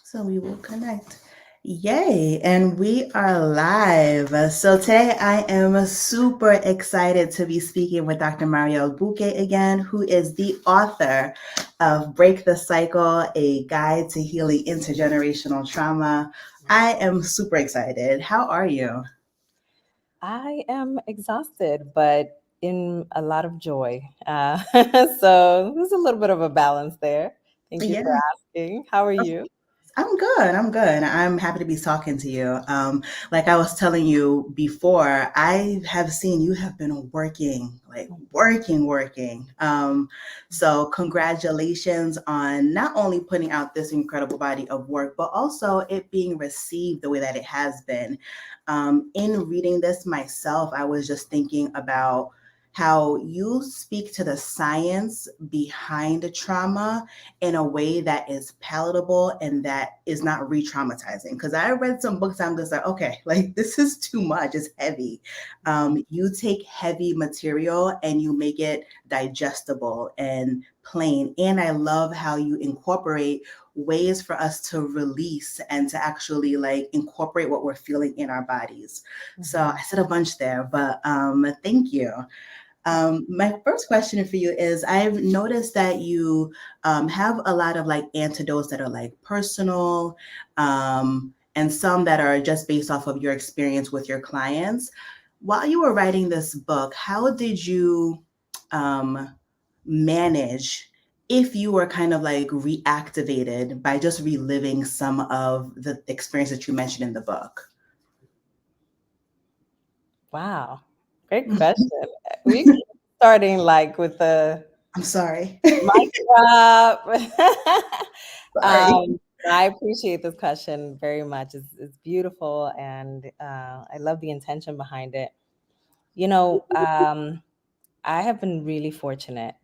So we will connect. Yay, and we are live. So today I am super excited to be speaking with Dr. Mariel Buqué again, who is the author of Break the Cycle, A Guide to Healing Intergenerational Trauma. I am super excited. How are you? I am exhausted, but in a lot of joy. So there's a little bit of a balance there. Thank you for Yeah. asking. How are you? I'm good. I'm good. I'm happy to be talking to you. Like I was telling you before, I have seen you have been working, like working. So congratulations on not only putting out this incredible body of work, but also it being received the way that it has been. In reading this myself, I was just thinking about how you speak to the science behind the trauma in a way that is palatable and that is not re-traumatizing. Because I read some books, I'm just like, okay, like this is too much, it's heavy. You take heavy material and you make it digestible and plain. And I love how you incorporate ways for us to release and to actually like incorporate what we're feeling in our bodies. So I said a bunch there, but thank you. My first question for you is I've noticed that you have a lot of like antidotes that are like personal and some that are just based off of your experience with your clients. While you were writing this book, how did you um, manage if you were kind of like reactivated by just reliving some of the experience that you mentioned in the book? Wow, great question. We keep starting like with the I'm sorry. mic drop. Sorry. um, I appreciate this question very much. It's beautiful, and I love the intention behind it. You know, I have been really fortunate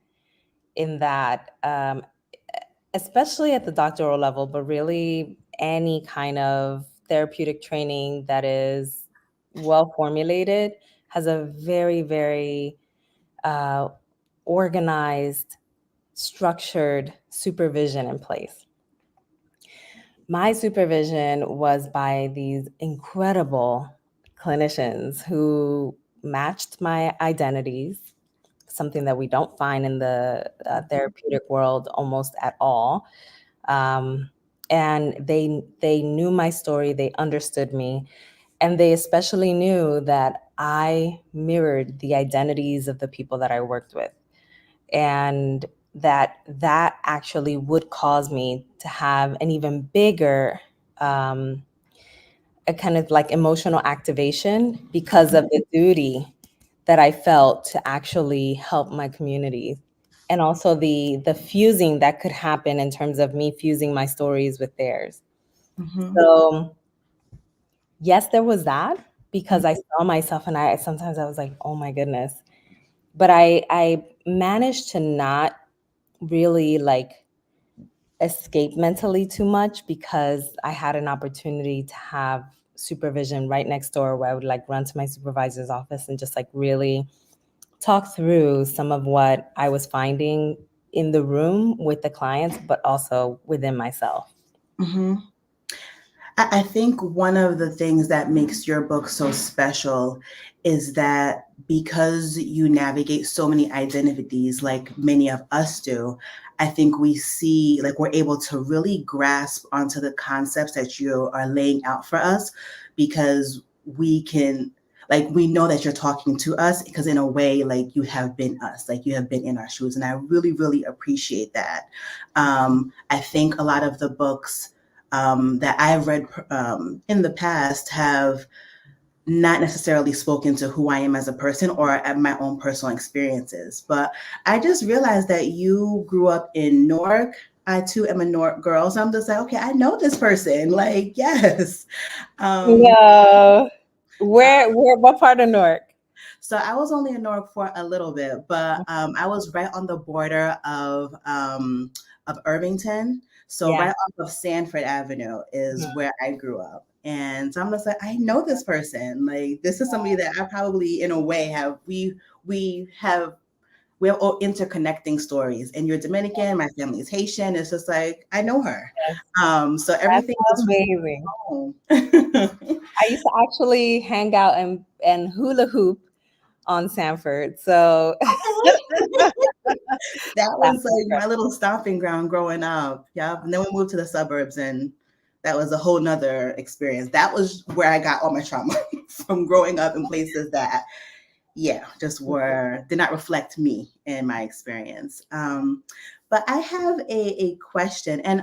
in that, especially at the doctoral level, but really any kind of therapeutic training that is well formulated has a very, very uh, organized, structured supervision in place. My supervision was by these incredible clinicians who matched my identities, something that we don't find in the therapeutic world almost at all. Um, and they knew my story, they understood me, and they especially knew that I mirrored the identities of the people that I worked with, and that actually would cause me to have an even bigger um, a kind of like emotional activation because of the duty that I felt to actually help my community, and also the fusing that could happen in terms of me fusing my stories with theirs. Mhm. So yes, there was that, because I saw myself, and I sometimes I was like, oh my goodness. But I managed to not really like escape mentally too much, because I had an opportunity to have supervision right next door, where I would like run to my supervisor's office and just like really talk through some of what I was finding in the room with the clients, but also within myself. Mhm. I think one of the things that makes your book so special is that because you navigate so many identities like many of us do, I think we see, like, we're able to really grasp onto the concepts that you are laying out for us because we can, like, we know that you're talking to us because, in a way, like, you have been us, like, you have been in our shoes. And I really, really appreciate that. I think a lot of the books that I've read in the past have not necessarily spoken to who I am as a person or at my own personal experiences. But I just realized that you grew up in Newark. I too am a Newark girl. So I'm just like, okay, I know this person. Like, yes. Um, No. Where, what part of Newark? so I was only in Newark for a little bit, but I was right on the border of Irvington. So Yeah. right off of Sanford Avenue is where I grew up. And so I'm just like, I know this person. Like this is somebody that I probably in a way have we have all interconnecting stories. And you're Dominican, my family is Haitian. It's just like I know her. Yes, So that's everything is amazing. home. I used to actually hang out and hula hoop on Sanford. So That that was like my little stomping ground growing up. Yeah. And then we moved to the suburbs, and that was a whole nother experience. That was where I got all my trauma from growing up in places that, yeah, just were, did not reflect me and my experience. But I have a question. And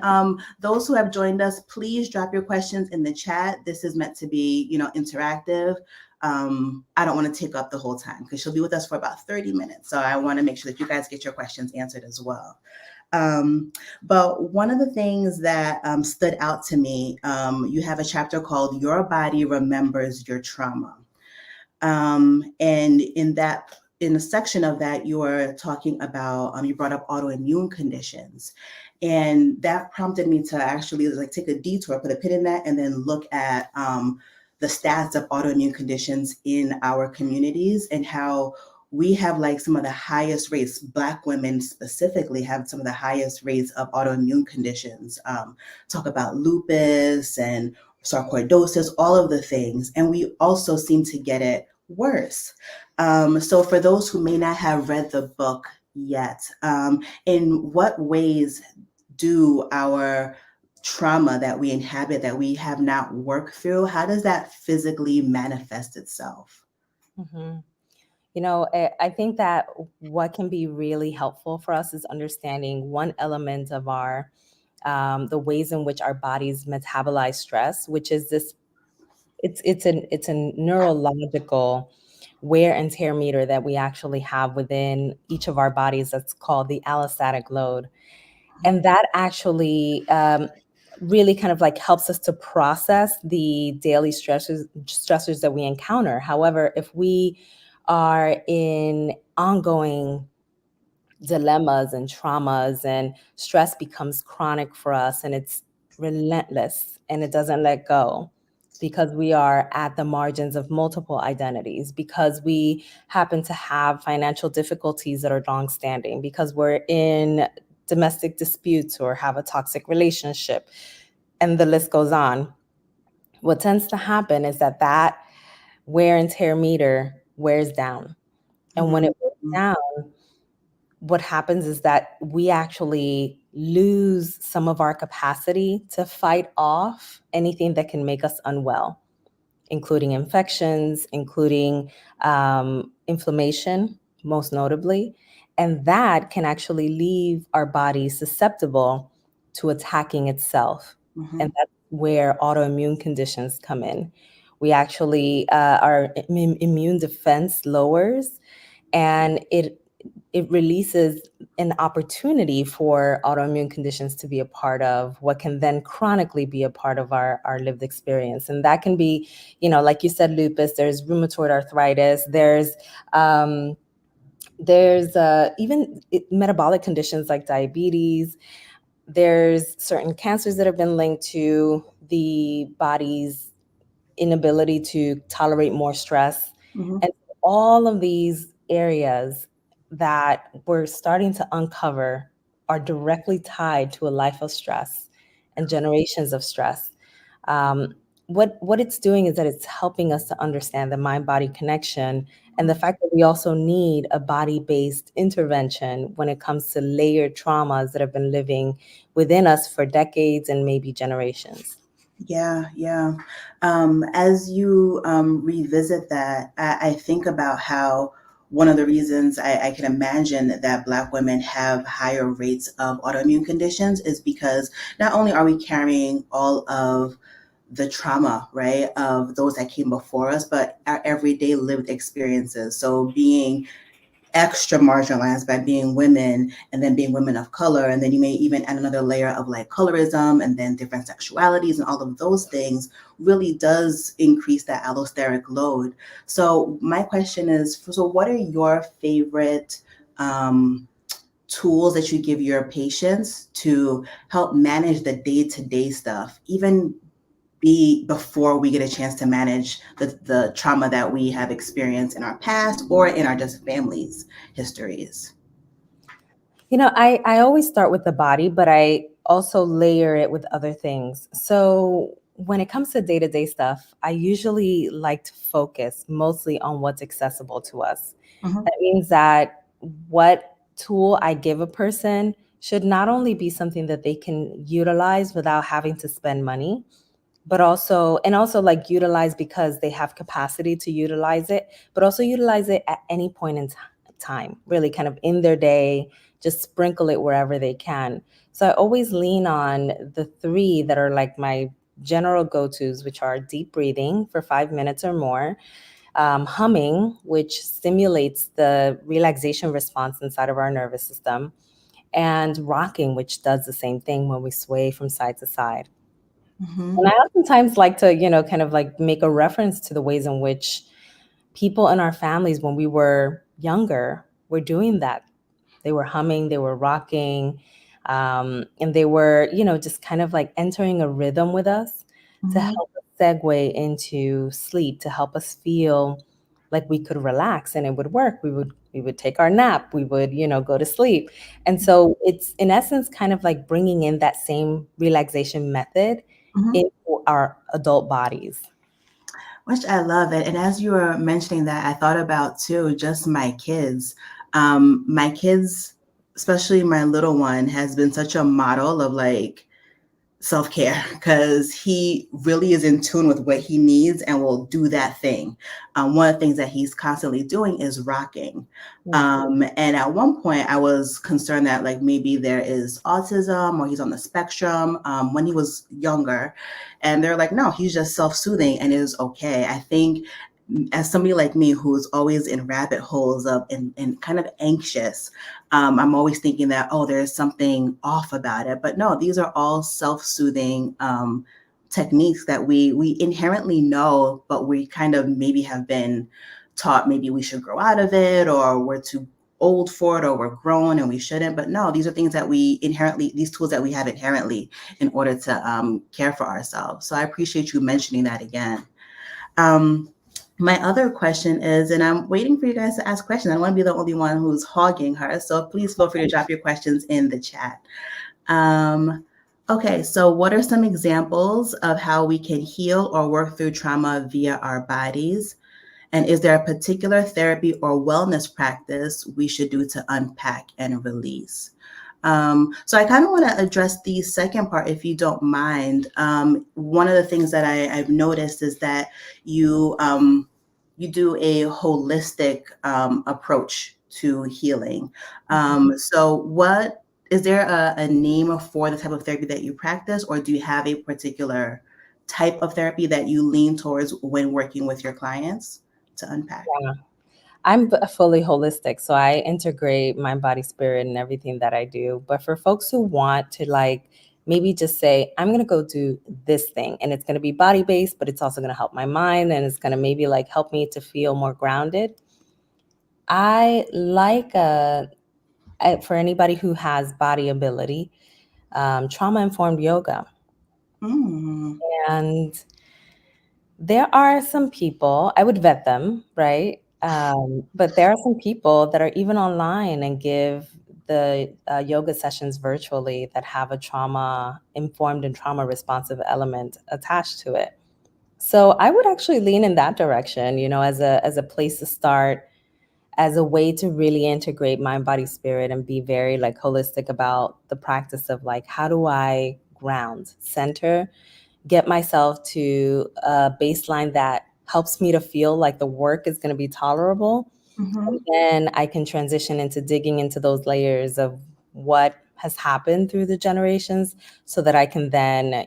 those who have joined us, please drop your questions in the chat. This is meant to be, interactive. I don't want to take up the whole time because she'll be with us for about 30 minutes. So I want to make sure that you guys get your questions answered as well. But one of the things that stood out to me, you have a chapter called Your Body Remembers Your Trauma. And in a section of that, you were talking about, you brought up autoimmune conditions. And that prompted me to actually like take a detour, put a pin in that, and then look at the stats of autoimmune conditions in our communities and how we have like some of the highest rates. Black women specifically have some of the highest rates of autoimmune conditions. Talk about lupus and sarcoidosis, all of the things. And we also seem to get it worse. So for those who may not have read the book yet, in what ways do our trauma that we inhabit, that we have not worked through, how does that physically manifest itself? hmm I think that what can be really helpful for us is understanding one element of our the ways in which our bodies metabolize stress, which is this. It's a neurological wear and tear meter that we actually have within each of our bodies. That's called the allostatic load, and that actually really kind of like helps us to process the daily stressors that we encounter. However, if we are in ongoing dilemmas and traumas and stress becomes chronic for us and it's relentless and it doesn't let go because we are at the margins of multiple identities, because we happen to have financial difficulties that are longstanding, because we're in domestic disputes or have a toxic relationship, and the list goes on. What tends to happen is that wear and tear meter wears down. And when it wears Mm-hmm. down, what happens is that we actually lose some of our capacity to fight off anything that can make us unwell, including infections, including inflammation, most notably. And that can actually leave our body susceptible to attacking itself. Mm-hmm. And that's where autoimmune conditions come in. We actually, our immune defense lowers, and it releases an opportunity for autoimmune conditions to be a part of what can then chronically be a part of our lived experience. And that can be, like you said, lupus, there's rheumatoid arthritis, there's even metabolic conditions like diabetes. There's certain cancers that have been linked to the body's inability to tolerate more stress. Mm-hmm. And all of these areas that we're starting to uncover are directly tied to a life of stress and generations of stress. Um, what it's doing is that it's helping us to understand the mind-body connection and the fact that we also need a body-based intervention when it comes to layered traumas that have been living within us for decades and maybe generations. Yeah, yeah. As you revisit that, I think about how one of the reasons I can imagine that Black women have higher rates of autoimmune conditions is because not only are we carrying all of the trauma, right, of those that came before us, but our everyday lived experiences. So being extra marginalized by being women and then being women of color. And then you may even add another layer of like colorism and then different sexualities and all of those things really does increase that allosteric load. So my question is, so what are your favorite tools that you give your patients to help manage the day-to-day stuff, even before we get a chance to manage the trauma that we have experienced in our past or in our just families' histories? I always start with the body, but I also layer it with other things. So when it comes to day-to-day stuff, I usually like to focus mostly on what's accessible to us. Mhm, That means that what tool I give a person should not only be something that they can utilize without having to spend money, but also like utilize because they have capacity to utilize it, but also utilize it at any point in time, really kind of in their day, just sprinkle it wherever they can. So I always lean on the three that are like my general go-tos, which are deep breathing for 5 minutes or more, humming, which stimulates the relaxation response inside of our nervous system, and rocking, which does the same thing when we sway from side to side. And mhm, I oftentimes like to, kind of like make a reference to the ways in which people in our families when we were younger were doing that. They were humming, they were rocking, and they were, just kind of like entering a rhythm with us to mhm, help us segue into sleep, to help us feel like we could relax and it would work. We would take our nap, we would, go to sleep. And so it's in essence kind of like bringing in that same relaxation method mhm. into our adult bodies. Which I love it. And as you were mentioning that, I thought about too, just my kids. My kids, especially my little one, has been such a model of like self-care because he really is in tune with what he needs and will do that thing. One of the things that he's constantly doing is rocking. Mm. And at one point I was concerned that like maybe there is autism or he's on the spectrum when he was younger. And they're like, no, he's just self-soothing and is okay. I think as somebody like me who's always in rabbit holes of and kind of anxious, I'm always thinking that, oh, there's something off about it. But no, these are all self-soothing techniques that we inherently know, but we kind of maybe have been taught maybe we should grow out of it or we're too old for it or we're grown and we shouldn't. But no, these are things that we inherently, these tools that we have inherently in order to care for ourselves. So I appreciate you mentioning that again. Um, my other question is, and I'm waiting for you guys to ask questions. I don't want to be the only one who's hogging her. So please feel free to drop your questions in the chat. Um, okay, so what are some examples of how we can heal or work through trauma via our bodies? And is there a particular therapy or wellness practice we should do to unpack and release? So I kind of want to address the second part, if you don't mind. One of the things that I've noticed is that you do a holistic approach to healing. So what is there a name for the type of therapy that you practice, or do you have a particular type of therapy that you lean towards when working with your clients to unpack? Yeah. I'm fully holistic, so I integrate mind, body, spirit in everything that I do. But for folks who want to like maybe just say, I'm gonna go do this thing and it's gonna be body based, but it's also gonna help my mind and it's gonna maybe like help me to feel more grounded. I like for anybody who has body ability, trauma informed yoga. Mm, And there are some people, I would vet them, right? But there are some people that are even online and give the yoga sessions virtually that have a trauma informed and trauma responsive element attached to it. So I would actually lean in that direction, as a place to start, as a way to really integrate mind, body, spirit, and be very like holistic about the practice of like, how do I ground, center, get myself to a baseline that helps me to feel like the work is going to be tolerable. And mhm. then I can transition into digging into those layers of what has happened through the generations so that I can then,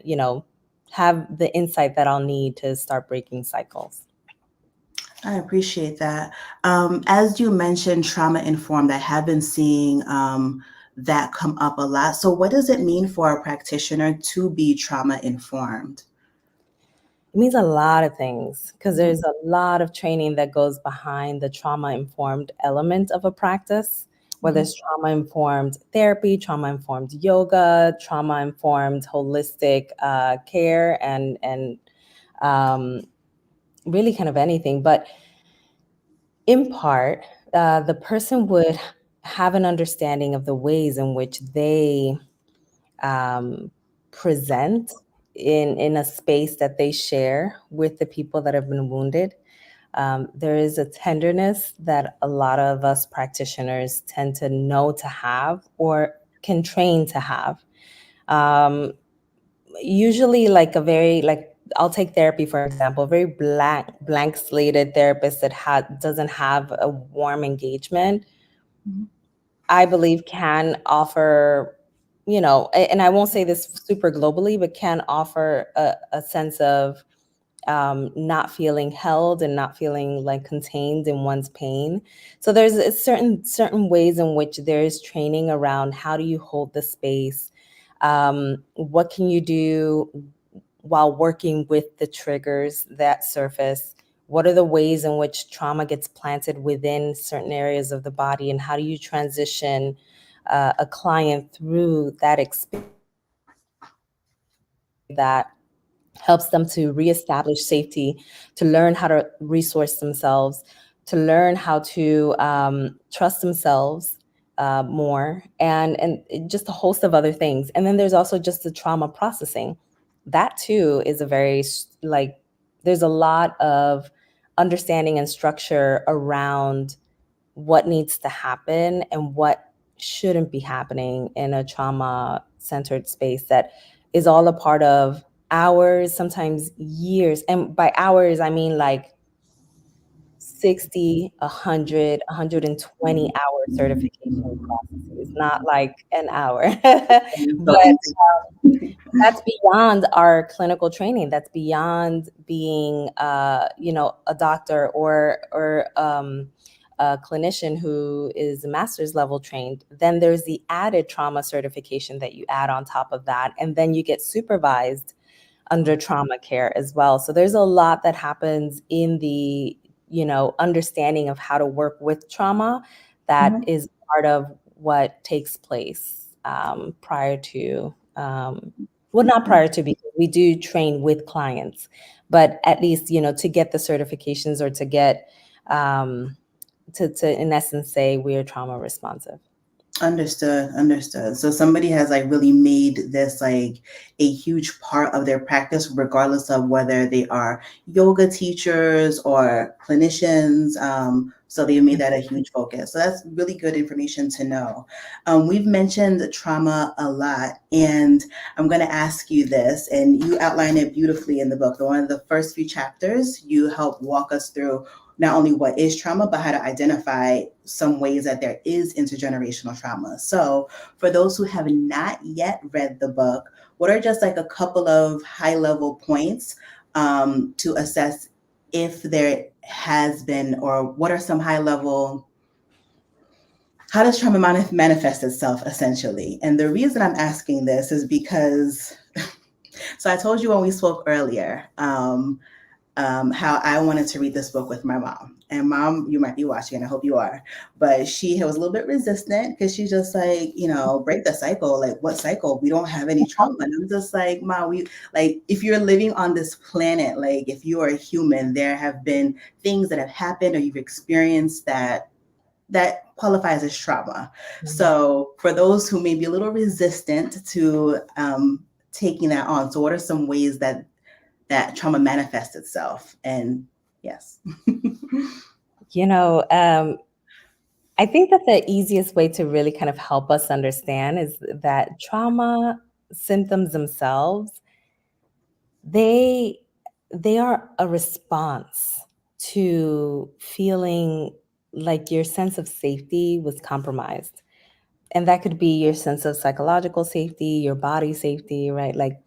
have the insight that I'll need to start breaking cycles. I appreciate that. As you mentioned, trauma informed, I have been seeing that come up a lot. So, what does it mean for a practitioner to be trauma informed? It means a lot of things because Mhm, there's a lot of training that goes behind the trauma informed element of a practice, whether mhm, it's trauma informed therapy, trauma informed yoga, trauma informed holistic care, and um, really kind of anything. But in part, the person would have an understanding of the ways in which they present in a space that they share with the people that have been wounded. There is a tenderness that a lot of us practitioners tend to know to have or can train to have. Um, Usually, like a very like I'll take therapy for example, a very blank slated therapist that doesn't have a warm engagement, Mhm. I believe can offer, and I won't say this super globally, but can offer a sense of not feeling held and not feeling like contained in one's pain. So there's certain ways in which there's training around how do you hold the space, what can you do while working with the triggers that surface. What are the ways in which trauma gets planted within certain areas of the body, and how do you transition a client through that experience in a way that helps them to reestablish safety, to learn how to resource themselves, to learn how to trust themselves more, and just a host of other things. And then there's also just the trauma processing. That too is a very like there's a lot of understanding and structure around what needs to happen and what shouldn't be happening in a trauma centered space that is all a part of hours, sometimes years. And by hours, I mean like 60, 100, 120-hour certification processes, not like an hour. So But interesting. that's beyond our clinical training. That's beyond being, a doctor or a clinician who is master's level trained. Then there's the added trauma certification that you add on top of that, and then you get supervised under trauma care as well. So there's a lot that happens in the, understanding of how to work with trauma that Mhm. is part of what takes place prior to, well, not prior to, because we do train with clients, but at least, to get the certifications or to get, to in essence say we're trauma responsive. Understood, understood. So somebody has like really made this like a huge part of their practice, regardless of whether they are yoga teachers or clinicians. So they made that a huge focus. So that's really good information to know. We've mentioned trauma a lot, and I'm going to ask you this, and you outline it beautifully in the book. The one of the first few chapters, you help walk us through not only what is trauma, but how to identify some ways that there is intergenerational trauma. So, for those who have not yet read the book, what are just like a couple of high level points to assess if there has been, or what are some high level, how does trauma manifest itself essentially? And the reason I'm asking this is because, so I told you when we spoke earlier, how I wanted to read this book with my mom. And mom, you might be watching, and I hope you are. But she was a little bit resistant because she's just like, break the cycle. Like, what cycle? We don't have any trauma. And I'm just like, mom, we like, if you're living on this planet, like, if you are a human, there have been things that have happened or you've experienced that qualifies as trauma. Mhm. So for those who may be a little resistant to taking that on, so what are some ways that trauma manifests itself? And yes. You know, um, I think that the easiest way to really kind of help us understand is that trauma symptoms themselves, they they are a response to feeling like your sense of safety was compromised. And that could be your sense of psychological safety, your body safety, right? Like,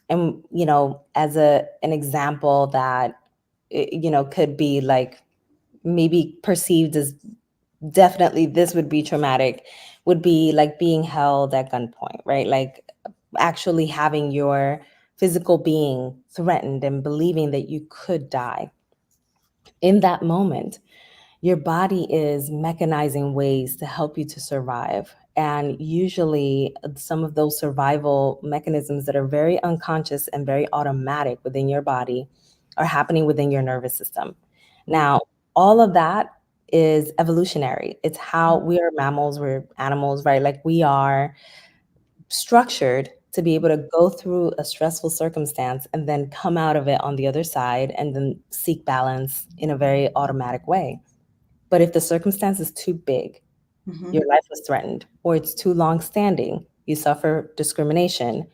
and as an example that could be like maybe perceived as definitely this would be traumatic, would be like being held at gunpoint, right? Like actually having your physical being threatened and believing that you could die. In that moment, your body is mechanizing ways to help you to survive. And usually, some of those survival mechanisms that are very unconscious and very automatic within your body are happening within your nervous system. Now, all of that is evolutionary. It's how we are mammals, we're animals, right? Like we are structured to be able to go through a stressful circumstance and then come out of it on the other side and then seek balance in a very automatic way. But if the circumstance is too big, Mm-hmm. your life was threatened, or it's too long standing, you suffer discrimination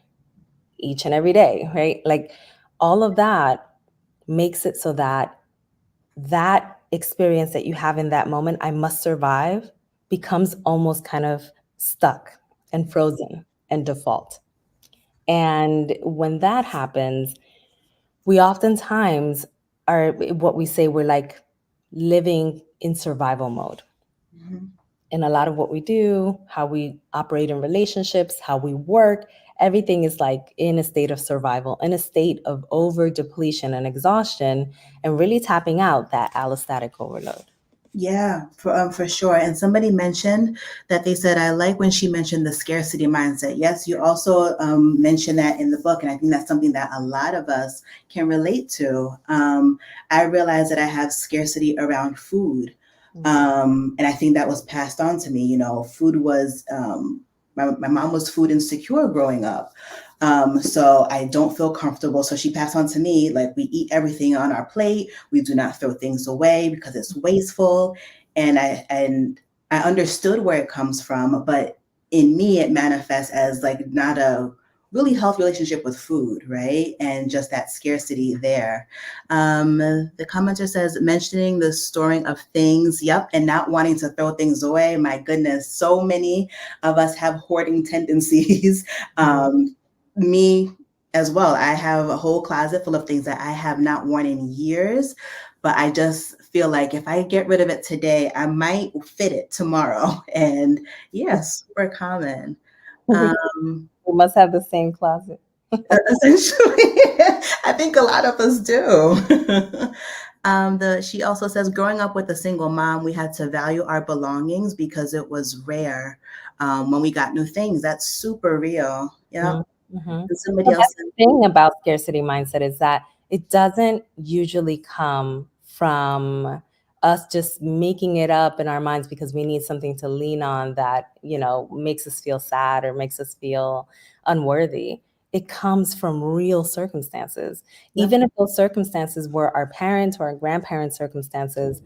each and every day, right? Like all of that makes it so that that experience that you have in that moment, I must survive, becomes almost kind of stuck and frozen and default. And when that happens, we oftentimes are what we say we're like living in survival mode. Mm-hmm. And a lot of what we do, how we operate in relationships, how we work, everything is like in a state of survival, in a state of over depletion and exhaustion, and really tapping out that allostatic overload. Yeah, for sure. And somebody mentioned that they said, I like when she mentioned the scarcity mindset. Yes, you also mentioned that in the book. And I think that's something that a lot of us can relate to. I realized that I have scarcity around food. And I think that was passed on to me. You know, food was, my mom was food insecure growing up. So I don't feel comfortable. So she passed on to me, like, we eat everything on our plate. We do not throw things away because it's wasteful. And I understood where it comes from, but in me it manifests as like not a really healthy relationship with food, right? And just that scarcity there. The commenter says, mentioning the storing of things, yep, and not wanting to throw things away. My goodness, so many of us have hoarding tendencies. Me as well. I have a whole closet full of things that I have not worn in years, but I just feel like if I get rid of it today, I might fit it tomorrow. And yeah, super common. We, Um, we must have the same closet. Essentially, I think a lot of us do. She also says, growing up with a single mom, we had to value our belongings because it was rare when we got new things. That's super real. Yep. Mm-hmm. And somebody Well, else that's said, the thing about scarcity mindset is that it doesn't usually come from us just making it up in our minds because we need something to lean on that, makes us feel sad or makes us feel unworthy. It comes from real circumstances. yep. Even if those circumstances were our parents or our grandparents' circumstances,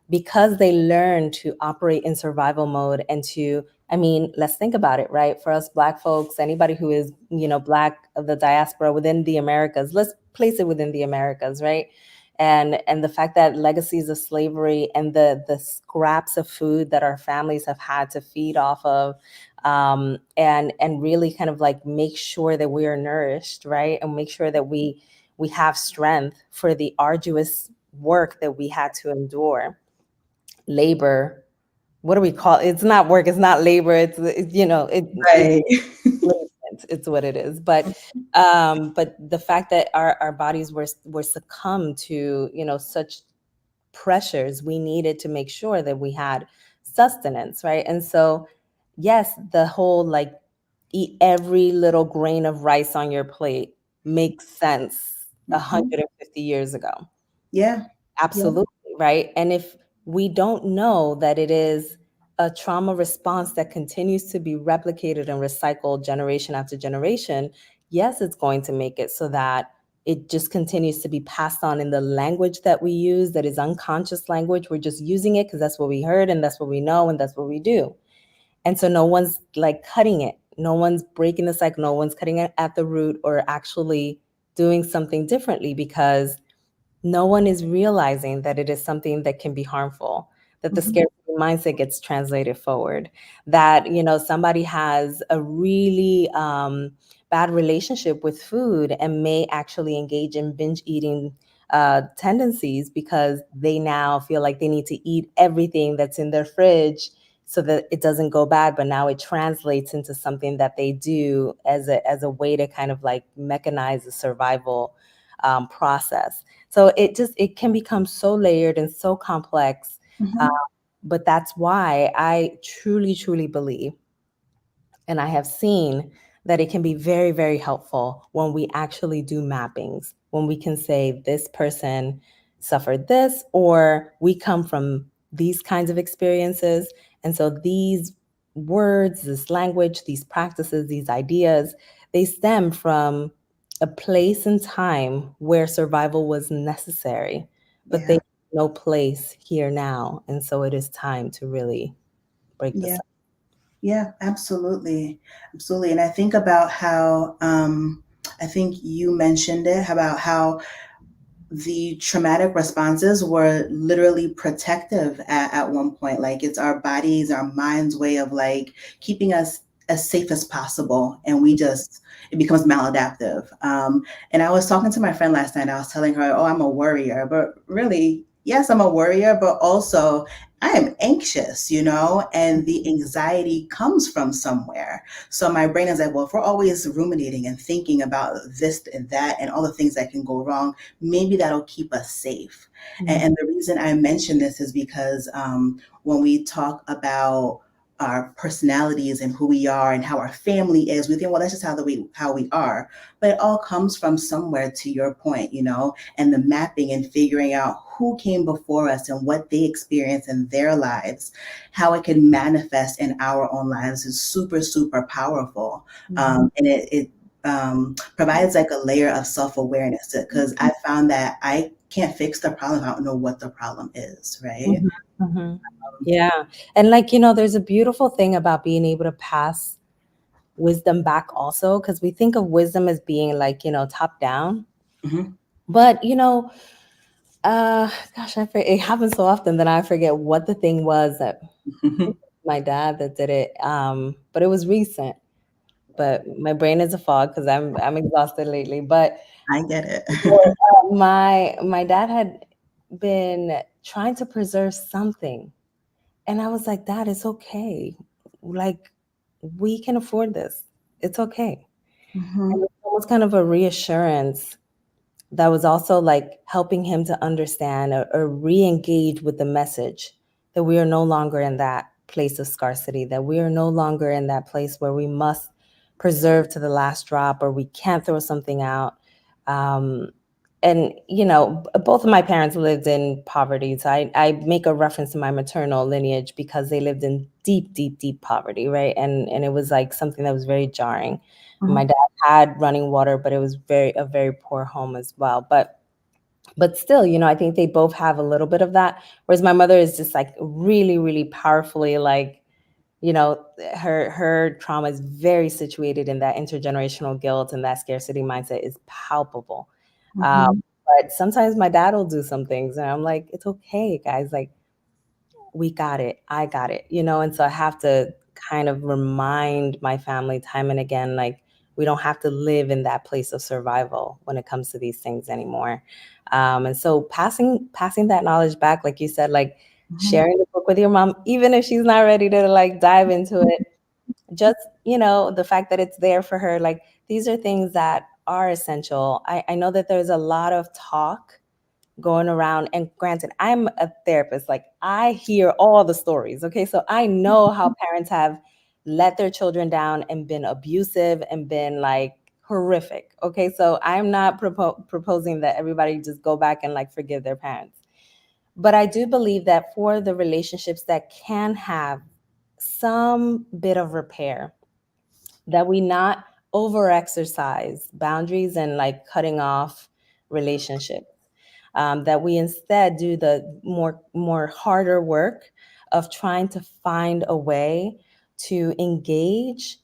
because they learn to operate in survival mode and to, I mean, let's think about it, right? For us Black folks, anybody who is, Black of the diaspora within the Americas, let's place it within the Americas, right? And the fact that legacies of slavery and the scraps of food that our families have had to feed off of, and really kind of like make sure that we are nourished, right? And make sure that we have strength for the arduous work that we had to endure. Labor, what do we call it? It's not work, it's not labor, it's Right. it's what it is. But the fact that our bodies were succumbed to, such pressures, we needed to make sure that we had sustenance, right? And so yes, the whole like eat every little grain of rice on your plate makes sense Mhm. 150 years ago. Yeah. Yeah. Absolutely, right? And if we don't know that it is a trauma response that continues to be replicated and recycled generation after generation, yes, it's going to make it so that it just continues to be passed on in the language that we use, that is unconscious language. We're just using it because that's what we heard and that's what we know and that's what we do. And so no one's like cutting it. No one's breaking the cycle. No one's cutting it at the root or actually doing something differently because no one is realizing that it is something that can be harmful, that the Mhm. scarcity mindset gets translated forward, that somebody has a really bad relationship with food and may actually engage in binge eating tendencies because they now feel like they need to eat everything that's in their fridge so that it doesn't go bad, but now it translates into something that they do as a way to kind of like mechanize the survival process. So it can become so layered and so complex. Uh, Mhm. but that's why I truly, truly believe, and I have seen that it can be very, very helpful when we actually do mappings, when we can say this person suffered this, or we come from these kinds of experiences. And so these words, this language, these practices, these ideas, they stem from a place and time where survival was necessary, but they Yeah. have no place here now. And so it is time to really break the Yeah. cycle. Yeah, absolutely. Absolutely. And I think about how, I think you mentioned it about how the traumatic responses were literally protective at one point. Like it's our bodies, our minds' way of like keeping us as safe as possible. And we just, it becomes maladaptive. And I was talking to my friend last night. I was telling her, oh, I'm a worrier. But really, yes, I'm a worrier, but also I am anxious, and the anxiety comes from somewhere. So my brain is like, well, if we're always ruminating and thinking about this and that and all the things that can go wrong, maybe that'll keep us safe. And the reason I mention this is because when we talk about our personalities and who we are and how our family is, we think, well, that's just how we are. But it all comes from somewhere, to your point, and the mapping and figuring out who came before us and what they experienced in their lives, how it can manifest in our own lives is super, super powerful. And it provides like a layer of self-awareness, because I found that I can't fix the problem. I don't know what the problem is, right? Mhm, mhm. Yeah. And there's a beautiful thing about being able to pass wisdom back also, because we think of wisdom as being top down. Hmm. But gosh, it happens so often that I forget what the thing was that my dad that did it. But it was recent. But my brain is a fog because I'm exhausted lately. But I get it. my dad had been trying to preserve something, and I was like, Dad, it's okay. Like, we can afford this. It's okay. And Hmm. it was kind of a reassurance that was also like helping him to understand or re-engage with the message that we are no longer in that place of scarcity, that we are no longer in that place where we must preserve to the last drop or we can't throw something out. Um, and both of my parents lived in poverty, so I make a reference to my maternal lineage because they lived in deep, deep, deep poverty, right? And it was like something that was very jarring. My Hmm. dad had running water, but it was a very poor home as well. But still, I think they both have a little bit of that. Whereas my mother is just like really, really powerfully like, her trauma is very situated in that intergenerational guilt, and that scarcity mindset is palpable. Um, Hmm. but sometimes my dad will do some things, and I'm like, it's okay, guys. Like, we got it. I got it. And so I have to kind of remind my family time and again, like, we don't have to live in that place of survival when it comes to these things anymore. And so passing that knowledge back, like you said, like Hmm. sharing the book with your mom, even if she's not ready to like dive into it, just the fact that it's there for her, like these are things that are essential. I know that there's a lot of talk going around, and granted, I'm a therapist, like I hear all the stories, okay? So I know how parents have let their children down and been abusive and been like horrific, okay? So I'm not proposing that everybody just go back and like forgive their parents, but I do believe that for the relationships that can have some bit of repair, that we not over exercise boundaries and like cutting off relationships, that we instead do the more harder work of trying to find a way to engage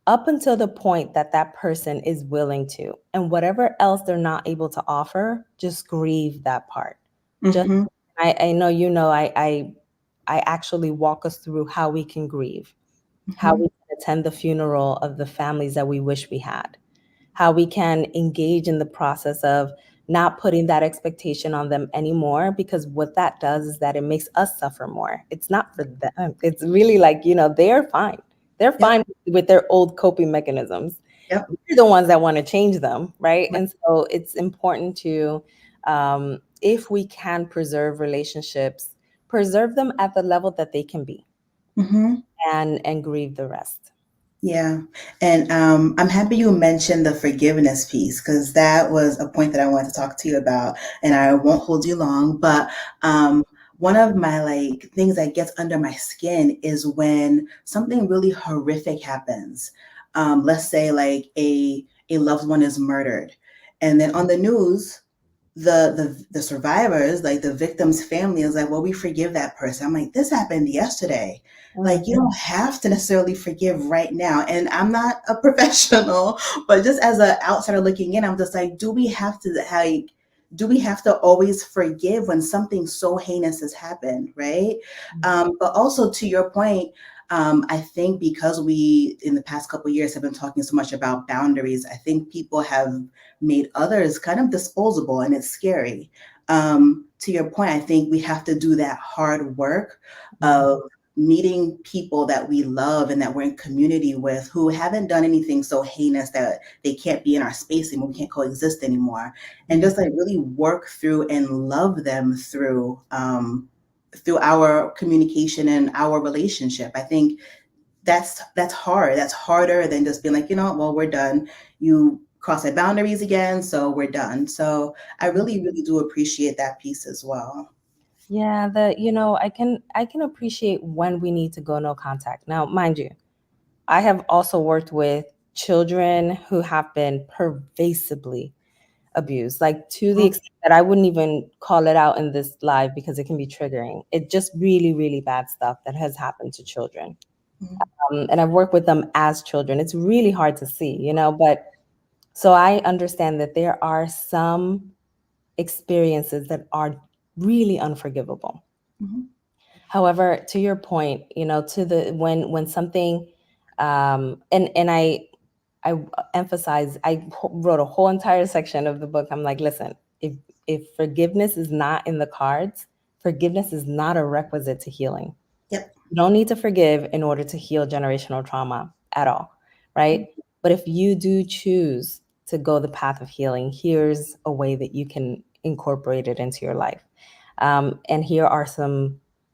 up until the point that that person is willing to, and whatever else they're not able to offer, just grieve that part. Just Hmm. I know I actually walk us through how we can grieve, how Hmm. we can attend the funeral of the families that we wish we had, how we can engage in the process of not putting that expectation on them anymore, because what that does is that it makes us suffer more. It's not for them. It's really like, they're fine. They're Yep. fine with their old coping mechanisms. Yep. We're the ones that want to change them, right? And so it's important to, if we can preserve relationships, preserve them at the level that they can be, Hmm. and grieve the rest. Yeah. And I'm happy you mentioned the forgiveness piece, because that was a point that I wanted to talk to you about, and I won't hold you long. But one of my like things that gets under my skin is when something really horrific happens. Let's say like a loved one is murdered, and then on the news, the survivors, like the victim's family, is like, well, we forgive that person. I'm like, this happened yesterday. Like, you don't have to necessarily forgive right now. And I'm not a professional, but just as an outsider looking in, I'm just like, do we have to always forgive when something so heinous has happened, right? But also to your point, I think because we in the past couple of years have been talking so much about boundaries, I think people have made others kind of disposable, and it's scary. To your point, I think we have to do that hard work of meeting people that we love and that we're in community with who haven't done anything so heinous that they can't be in our space anymore, we can't coexist anymore, and just like really work through and love them through our communication and our relationship. I think that's hard. That's harder than just being like, well, we're done. You cross our boundaries again, so we're done. So I really, really do appreciate that piece as well. Yeah, I can appreciate when we need to go no contact. Now, mind you, I have also worked with children who have been pervasively abused, like to the Mhm, extent that I wouldn't even call it out in this live because it can be triggering. It's just really, really bad stuff that has happened to children. mhm, And I've worked with them as children. It's really hard to see, but so I understand that there are some experiences that are really unforgivable. mhm, However, to your point, to the when something, and I emphasize, wrote a whole entire section of the book. I'm like, listen, if forgiveness is not in the cards, forgiveness is not a requisite to healing. yep, You don't need to forgive in order to heal generational trauma at all, right? But if you do choose to go the path of healing, here's a way that you can incorporate it into your life. And here are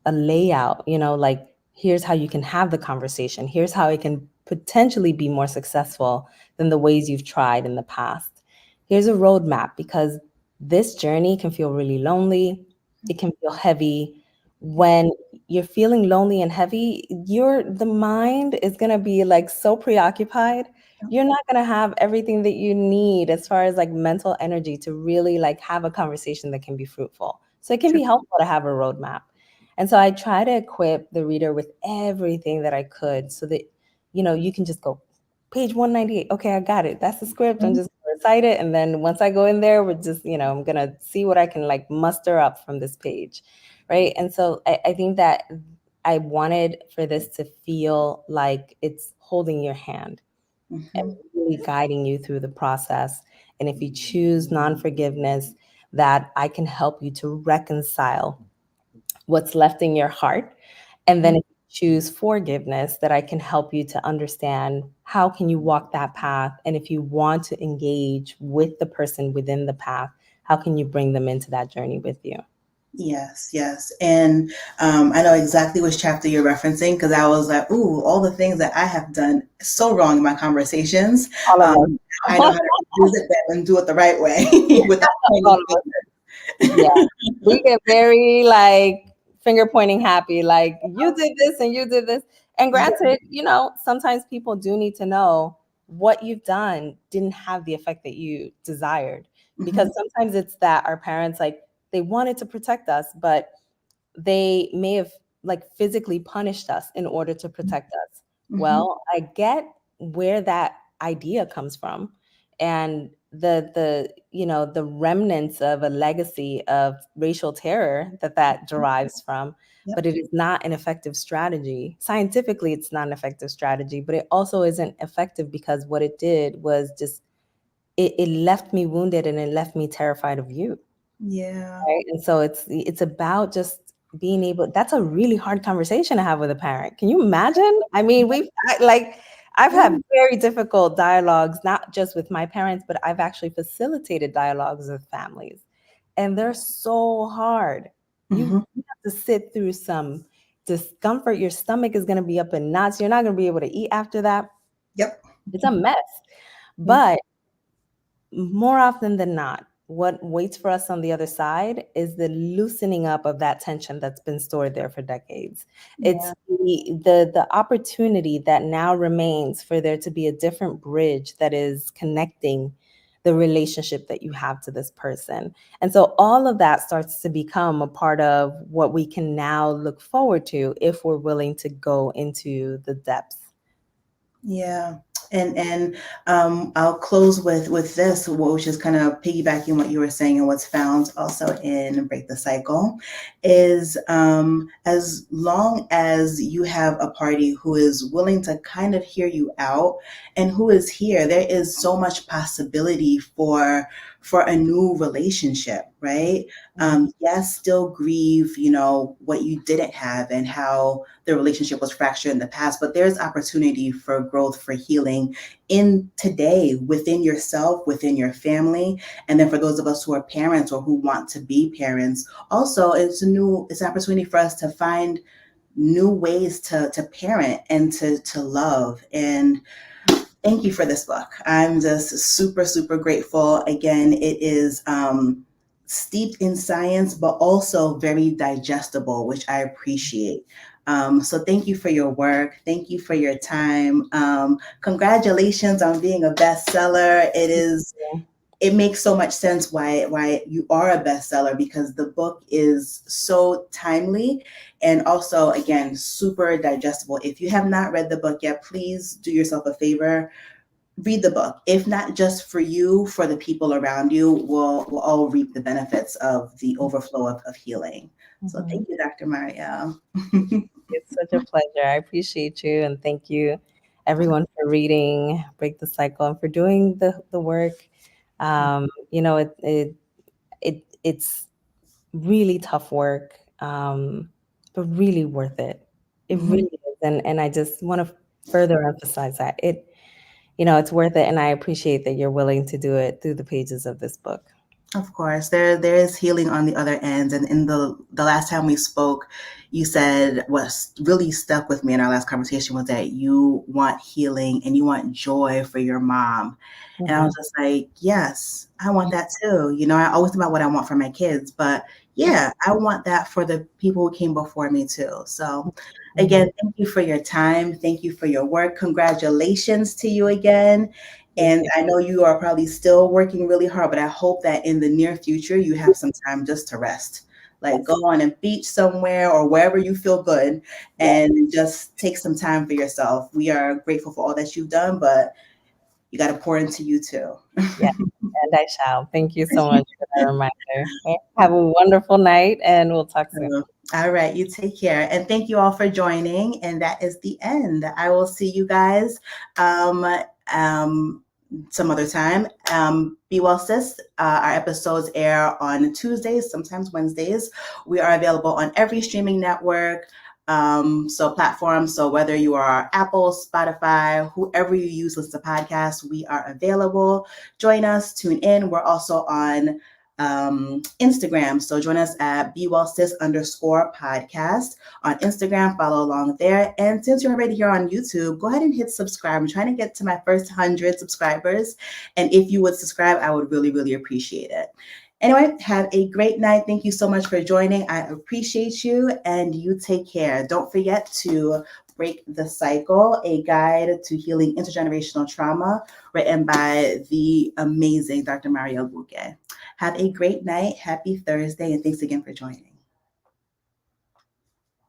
a layout, like here's how you can have the conversation. Here's how it can potentially be more successful than the ways you've tried in the past. Here's a roadmap because this journey can feel really lonely. It can feel heavy. When you're feeling lonely and heavy, the mind is going to be like so preoccupied. yep, You're not going to have everything that you need as far as like mental energy to really like have a conversation that can be fruitful. So it can true. be helpful to have a roadmap. And so I try to equip the reader with everything that I could so that, you can just go page 198. Okay, I got it. That's the script. I'm Mhm, just going to recite it. And then once I go in there, we're just, I'm going to see what I can like muster up from this page. Right. And so I think that I wanted for this to feel like it's holding your hand and mhm, really guiding you through the process. And if you choose non forgiveness, that I can help you to reconcile what's left in your heart. And then mhm. if you choose forgiveness, that I can help you to understand how can you walk that path. And if you want to engage with the person within the path, how can you bring them into that journey with you? Yes, yes. And I know exactly which chapter you're referencing because I was like, ooh, all the things that I have done so wrong in my conversations. All of Um, I know us. how to revisit them and do it the right way without All pointing of us. Yeah. fingers. We get very like finger pointing happy, like you did this and you did this. And Yeah. granted, sometimes people do need to know what you've done didn't have the effect that you desired. Because Mhm, sometimes it's that our parents, like, they wanted to protect us, but they may have like physically punished us in order to protect us. mhm, Well, I get where that idea comes from, and the remnants of a legacy of racial terror that derives from, yep, but it is not an effective strategy. Scientifically, it's not an effective strategy, but it also isn't effective because what it did was just it left me wounded and it left me terrified of you. yeah. Right? And so it's about just being able. That's a really hard conversation to have with a parent. Can you imagine? I mean, I've had Yeah. very difficult dialogues, not just with my parents, but I've actually facilitated dialogues with families. And they're so hard. You Mhm, have to sit through some discomfort. Your stomach is going to be up in knots. You're not going to be able to eat after that. yep. It's a mess. Yeah. But more often than not, what waits for us on the other side is the loosening up of that tension that's been stored there for decades. Yeah. It's the opportunity that now remains for there to be a different bridge that is connecting the relationship that you have to this person. And so all of that starts to become a part of what we can now look forward to if we're willing to go into the depths. Yeah. And I'll close with this, which is kind of piggybacking what you were saying and what's found also in Break the Cycle, is as long as you have a party who is willing to kind of hear you out and who is here, there is so much possibility for a new relationship, right? Yes, still grieve, what you didn't have and how the relationship was fractured in the past, but there's opportunity for growth, for healing in today, within yourself, within your family. And then for those of us who are parents or who want to be parents, also it's an opportunity for us to find new ways to parent and to love. And thank you for this book. I'm just super, super grateful. Again, it is steeped in science, but also very digestible, which I appreciate. So thank you for your work. Thank you for your time. Congratulations on being a bestseller. It makes so much sense why you are a bestseller, because the book is so timely and also, again, super digestible. If you have not read the book yet, please do yourself a favor, read the book. If not just for you, for the people around you, we'll all reap the benefits of the overflow of healing. So thank you, Dr. Mariel. It's such a pleasure. I appreciate you, and thank you, everyone, for reading Break the Cycle and for doing the work. It's really tough work, but really worth it. It Mhm. really is, and I just want to further emphasize that it's worth it, and I appreciate that you're willing to do it through the pages of this book. Of course, there is healing on the other end. And in the last time we spoke, you said what really stuck with me in our last conversation was that you want healing and you want joy for your mom. And I Mhm. was just like, yes, I want that too. I always think about what I want for my kids, but yeah, I want that for the people who came before me too. So Mhm. again, thank you for your time. Thank you for your work. Congratulations to you again. Thank And you. I know you are probably still working really hard, but I hope that in the near future you have some time just to rest. Like go Yes. on a beach somewhere or wherever you feel good Yes. and just take some time for yourself. We are grateful for all that you've done, but you got to pour into you too. Yes. And I shall. Thank you so much for that reminder. Okay. Have a wonderful night, and we'll talk soon. All right, you take care. And thank you all for joining. And that is the end. I will see you guys um, um, some other time. Be well, sis. Our episodes air on Tuesdays, sometimes Wednesdays. We are available on every streaming network. So platforms. So whether you are Apple, Spotify, whoever you use listen to podcasts, we are available. Join us, tune in. We're also on Instagram. So join us at BeWellSis_podcast on Instagram. Follow along there. And since you're already here on YouTube, go ahead and hit subscribe. I'm trying to get to my first 100 subscribers. And if you would subscribe, I would really, really appreciate it. Anyway, have a great night. Thank you so much for joining. I appreciate you, and you take care. Don't forget to Break the Cycle, a guide to healing intergenerational trauma, written by the amazing Dr. Mariel Buqué. Have a great night. Happy Thursday, and thanks again for joining.